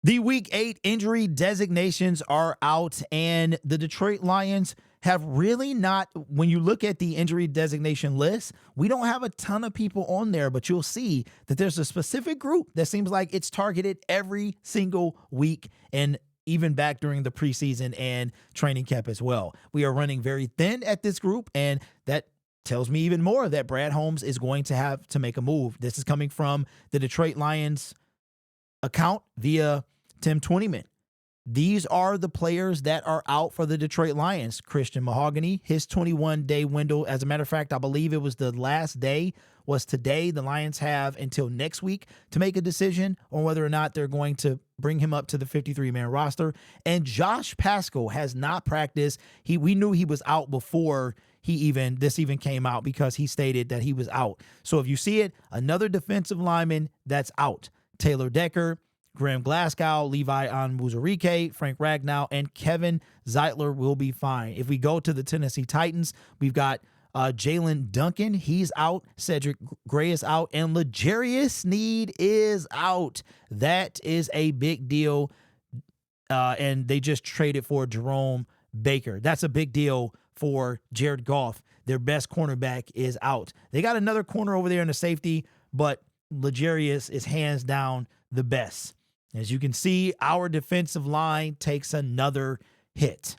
The Week 8 injury designations are out, and the Detroit Lions have really not, when you look at the injury designation list, we don't have a ton of people on there, but you'll see that there's a specific group that seems like it's targeted every single week, and even back during the preseason and training camp as well. We are running very thin at this group, and that tells me even more that Brad Holmes is going to have to make a move. This is coming from the Detroit Lions account via Tim Twentyman. These are the players that are out for the Detroit Lions. Christian Mahogany, his 21-day window. As a matter of fact, I believe it was the last day was today. The Lions have until next week to make a decision on whether or not they're going to bring him up to the 53-man roster. And Josh Paschal has not practiced. We knew he was out before this even came out because he stated that he was out. So if you see it, another defensive lineman that's out. Taylor Decker, Graham Glasgow, Levi Onwuzurike, Frank Ragnow, and Kevin Zeitler will be fine. If we go to the Tennessee Titans, we've got Jalen Duncan. He's out. Cedric Gray is out. And L'Jarius Sneed is out. That is a big deal. And they just traded for Jerome Baker. That's a big deal for Jared Goff. Their best cornerback is out. They got another corner over there in the safety, but L'Jarius is hands down the best. As you can see, our defensive line takes another hit.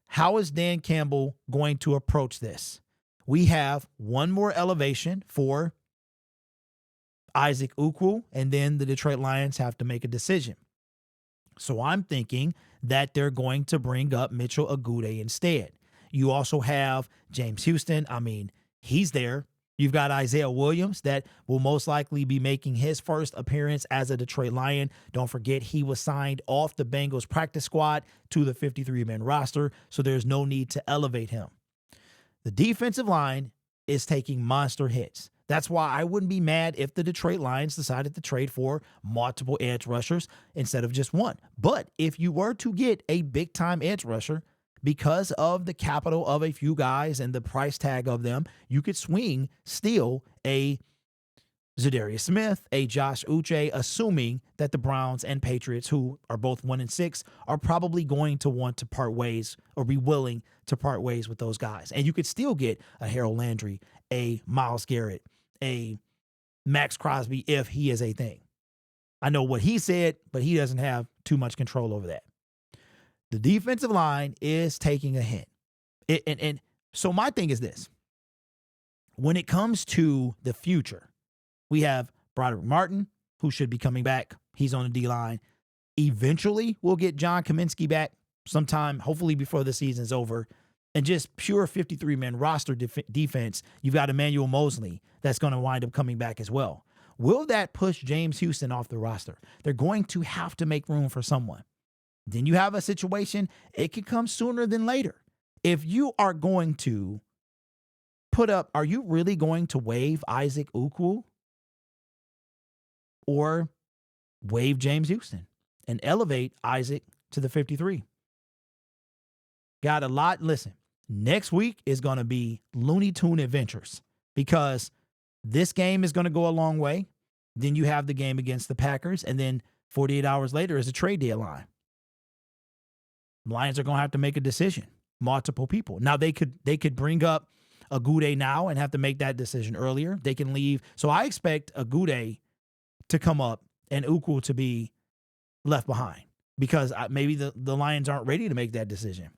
How is Dan Campbell going to approach this? We have one more elevation for Isaac Ukwu, and then the Detroit Lions have to make a decision. So I'm thinking that they're going to bring up Mitchell Agude instead. You also have James Houston. I mean, he's there. You've got Isaiah Williams that will most likely be making his first appearance as a Detroit Lion. Don't forget, he was signed off the Bengals practice squad to the 53-man roster, so there's no need to elevate him. The defensive line is taking monster hits. That's why I wouldn't be mad if the Detroit Lions decided to trade for multiple edge rushers instead of just one. But if you were to get a big-time edge rusher, because of the capital of a few guys and the price tag of them, you could steal a Za'Darius Smith, a Josh Uche, assuming that the Browns and Patriots, who are both 1-6, are probably going to want to part ways or be willing to part ways with those guys. And you could still get a Harold Landry, a Myles Garrett, a Max Crosby if he is a thing. I know what he said, but he doesn't have too much control over that. The defensive line is taking a hit. And so my thing is this. When it comes to the future, we have Broderick Martin, who should be coming back. He's on the D-line. Eventually, we'll get John Kaminsky back sometime, hopefully before the season's over. And just pure 53-man roster defense, you've got Emmanuel Mosley that's going to wind up coming back as well. Will that push James Houston off the roster? They're going to have to make room for someone. Then you have a situation, it could come sooner than later. If you are going to are you really going to waive Isaac Ukwu or waive James Houston and elevate Isaac to the 53? Got a lot. Listen, next week is going to be Looney Tune adventures because this game is going to go a long way. Then you have the game against the Packers, and then 48 hours later is a trade deadline. Lions are going to have to make a decision. Multiple people. Now, they could bring up Agude now and have to make that decision earlier. They can leave. So I expect Agude to come up and Ukwu to be left behind because maybe the Lions aren't ready to make that decision.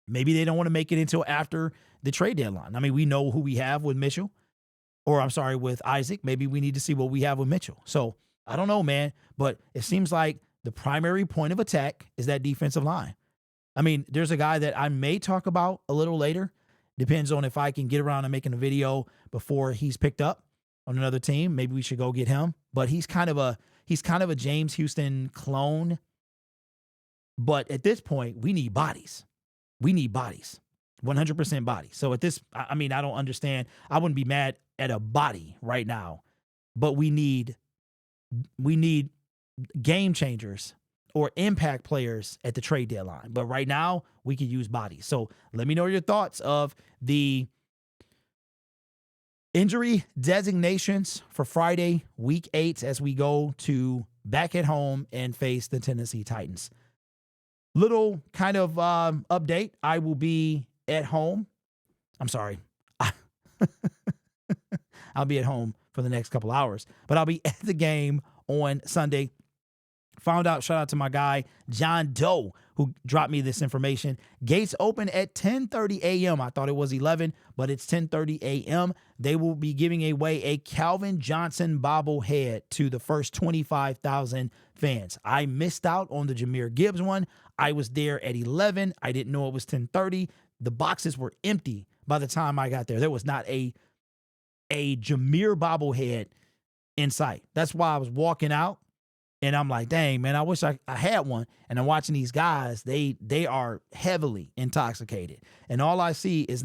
Maybe they don't want to make it until after the trade deadline. I mean, we know who we have with Mitchell, with Isaac. Maybe we need to see what we have with Mitchell. So I don't know, man, but it seems like the primary point of attack is that defensive line. I mean, there's a guy that I may talk about a little later. Depends on if I can get around to making a video before he's picked up on another team. Maybe we should go get him. But he's kind of a James Houston clone. But at this point, we need bodies. We need bodies. 100% bodies. So at this, I mean, I don't understand. I wouldn't be mad at a body right now. But we need game changers or impact players at the trade deadline. But right now, we can use bodies. So let me know your thoughts of the Injury designations for Friday, week 8, as we go to back at home and face the Tennessee Titans. Little kind of update. I will be at home. I'm sorry. I'll be at home for the next couple hours, but I'll be at the game on Sunday. Found out, shout out to my guy, John Doe, who dropped me this information. Gates open at 10:30 a.m. I thought it was 11, but it's 10:30 a.m. They will be giving away a Calvin Johnson bobblehead to the first 25,000 fans. I missed out on the Jahmyr Gibbs one. I was there at 11. I didn't know it was 10:30. The boxes were empty by the time I got there. There was not a Jahmyr bobblehead in sight. That's why I was walking out. And I'm like, dang, man, I wish I had one. And I'm watching these guys, they are heavily intoxicated. And all I see is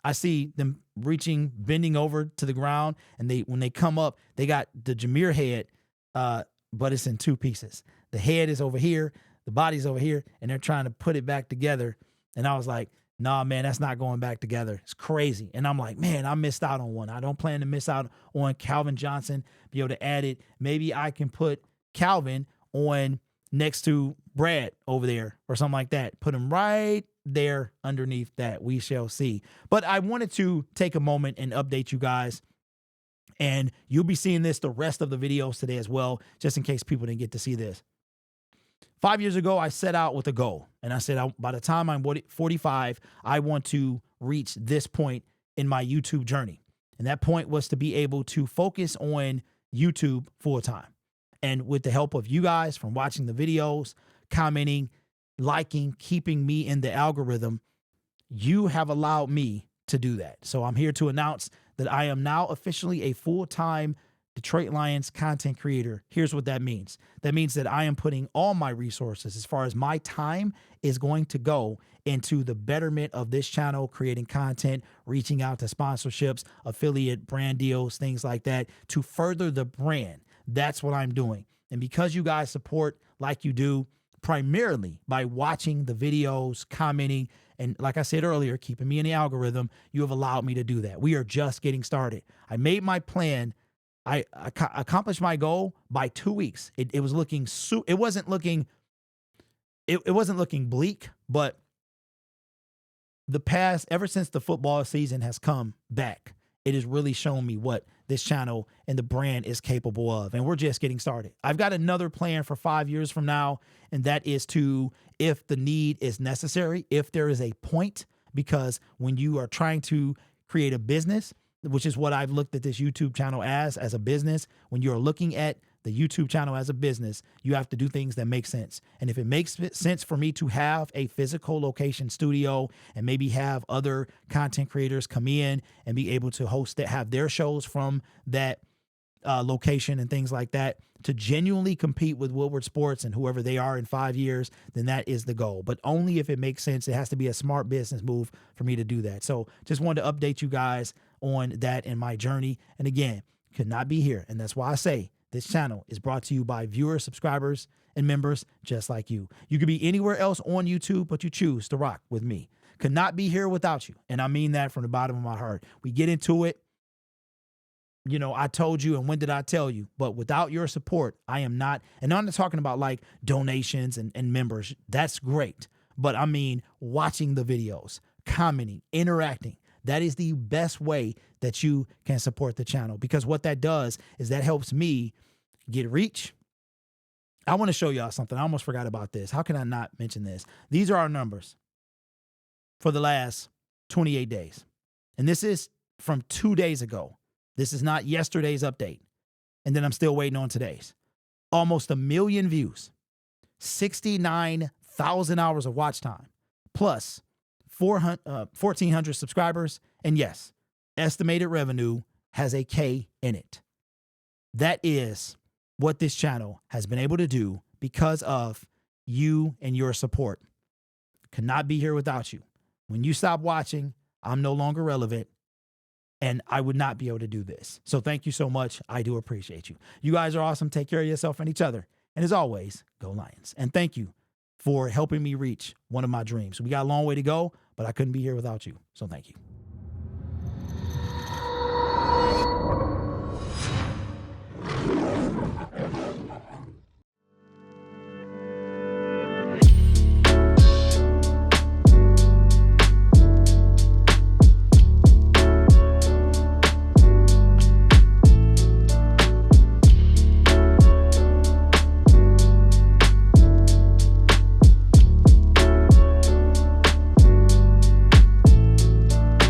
I see them reaching, bending over to the ground. And when they come up, they got the Jahmyr head, but it's in 2 pieces. The head is over here, the body's over here, and they're trying to put it back together. And I was like, nah, man, that's not going back together. It's crazy. And I'm like, man, I missed out on one. I don't plan to miss out on Calvin Johnson, be able to add it. Maybe I can put Calvin on next to Brad over there or something like that. Put him right there underneath that. We shall see. But I wanted to take a moment and update you guys. And you'll be seeing this the rest of the videos today as well, just in case people didn't get to see this. 5 years ago, I set out with a goal. And I said, by the time I'm 45, I want to reach this point in my YouTube journey. And that point was to be able to focus on YouTube full time. And with the help of you guys from watching the videos, commenting, liking, keeping me in the algorithm, you have allowed me to do that. So I'm here to announce that I am now officially a full-time Detroit Lions content creator. Here's what that means. That means that I am putting all my resources, as far as my time is going to go, into the betterment of this channel, creating content, reaching out to sponsorships, affiliate brand deals, things like that, to further the brand. That's what I'm doing. And because you guys support like you do, primarily by watching the videos, commenting, and like I said earlier, keeping me in the algorithm, you have allowed me to do that. We are just getting started. I made my plan. I accomplished my goal by 2 weeks. It was looking, it wasn't looking bleak, but ever since the football season has come back, it has really shown me what this channel and the brand is capable of. And we're just getting started. I've got another plan for 5 years from now, and that is to, if the need is necessary, if there is a point, because when you are trying to create a business, which is what I've looked at this YouTube channel as a business, when you're looking at the YouTube channel as a business, you have to do things that make sense. And if it makes sense for me to have a physical location studio and maybe have other content creators come in and be able to host that, have their shows from that location and things like that, to genuinely compete with Woodward Sports and whoever they are in 5 years, then that is the goal. But only if it makes sense. It has to be a smart business move for me to do that. So just wanted to update you guys on that and my journey. And again, could not be here. And that's why I say this channel is brought to you by viewers, subscribers, and members just like you. You could be anywhere else on YouTube, but you choose to rock with me. Could not be here without you. And I mean that from the bottom of my heart. We get into it. You know, I told you, and when did I tell you? But without your support, I am not. And I'm not talking about like donations and members. That's great. But I mean, watching the videos, commenting, interacting. That is the best way that you can support the channel, because what that does is that helps me get reach. I want to show y'all something. I almost forgot about this. How can I not mention this? These are our numbers for the last 28 days. And this is from 2 days ago. This is not yesterday's update. And then I'm still waiting on today's. Almost 1 million views, 69,000 hours of watch time, plus 1,400 subscribers. And yes, estimated revenue has a K in it. That is what this channel has been able to do because of you and your support. Could not be here without you. When you stop watching, I'm no longer relevant, and I would not be able to do this. So thank you so much. I do appreciate you. You guys are awesome. Take care of yourself and each other. And as always, go Lions. And thank you for helping me reach one of my dreams. We got a long way to go, but I couldn't be here without you. So thank you.